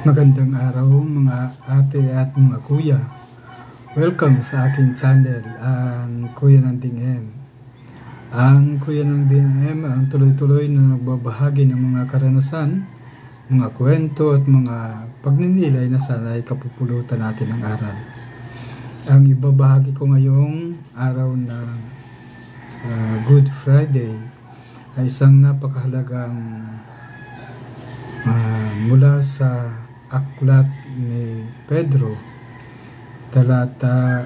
Magandang araw mga ate at mga kuya. Welcome sa aking channel, ang Kuya ng Dingem. Ang Kuya ng Dingem ang tuloy-tuloy na nagbabahagi ng mga karanasan, mga kwento at mga pagninilay na sana ay kapupulutan natin ng aral. Ang ibabahagi ko ngayong araw ng Good Friday ay isang napakahalagang mula sa aklat ni Pedro, talata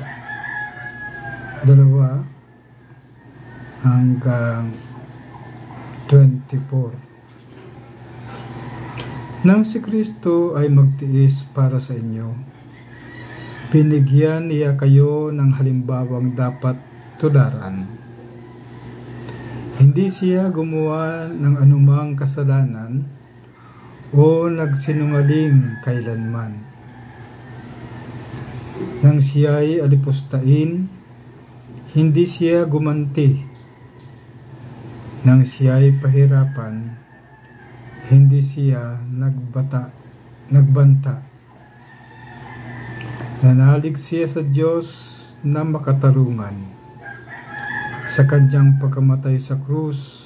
2 hanggang 24. Nang si Kristo ay magtiis para sa inyo, binigyan niya kayo ng halimbawang dapat tularan. Hindi siya gumawa ng anumang kasalanan o nagsinungaling kailanman. Nang siya'y alipustain, hindi siya gumanti. Nang siya'y pahirapan, hindi siya nagbanta. Nanalig siya sa Diyos na makatarungan. Sa kanyang pagkamatay sa krus,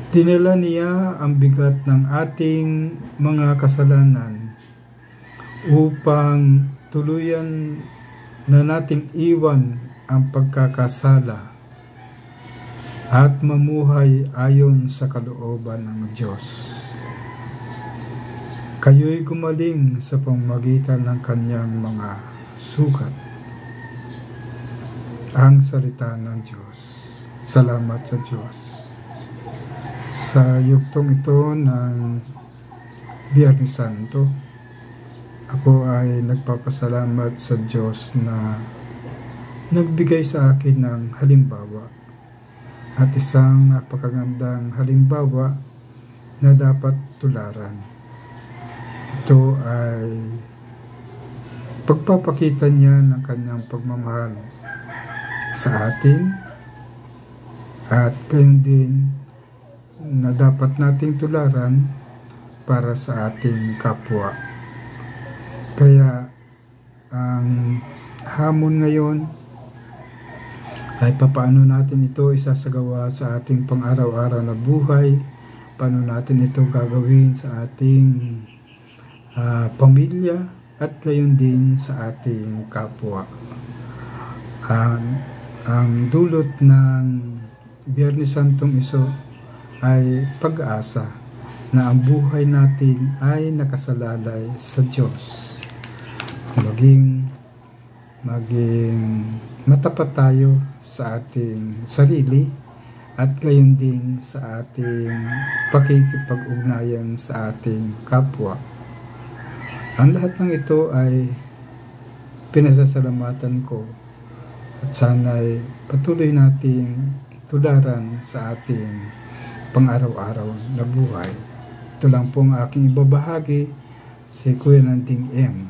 dinala niya ang bigat ng ating mga kasalanan upang tuluyan na nating iwan ang pagkakasala at mamuhay ayon sa kalooban ng Diyos. Kayo'y gumaling sa pamamagitan ng kanyang mga sugat. Ang salita ng Diyos. Salamat sa Diyos. Sa yugtong ito ng Biyernes Santo, ako ay nagpapasalamat sa Diyos na nagbigay sa akin ng halimbawa, at isang napakagandang halimbawa na dapat tularan. Ito ay pagpapakita niya ng kanyang pagmamahal sa atin, at gayon din na dapat nating tularan para sa ating kapwa. Kaya ang hamon ngayon ay papaano natin ito isasagawa sa ating pang-araw-araw na buhay, paano natin ito gagawin sa ating pamilya at gayon din sa ating kapwa. Ang dulot ng Biyernes Santong iso ay pag-asa na ang buhay natin ay nakasalalay sa Diyos. Maging matapat tayo sa ating sarili at gayon din sa ating pakikipag-ugnayan sa ating kapwa. Ang lahat ng ito ay pinasasalamatan ko, at sana'y patuloy nating tularan sa ating pang-araw-araw na buhay. Ito lang pong aking ibabahagi, si Kuya ng Dingem.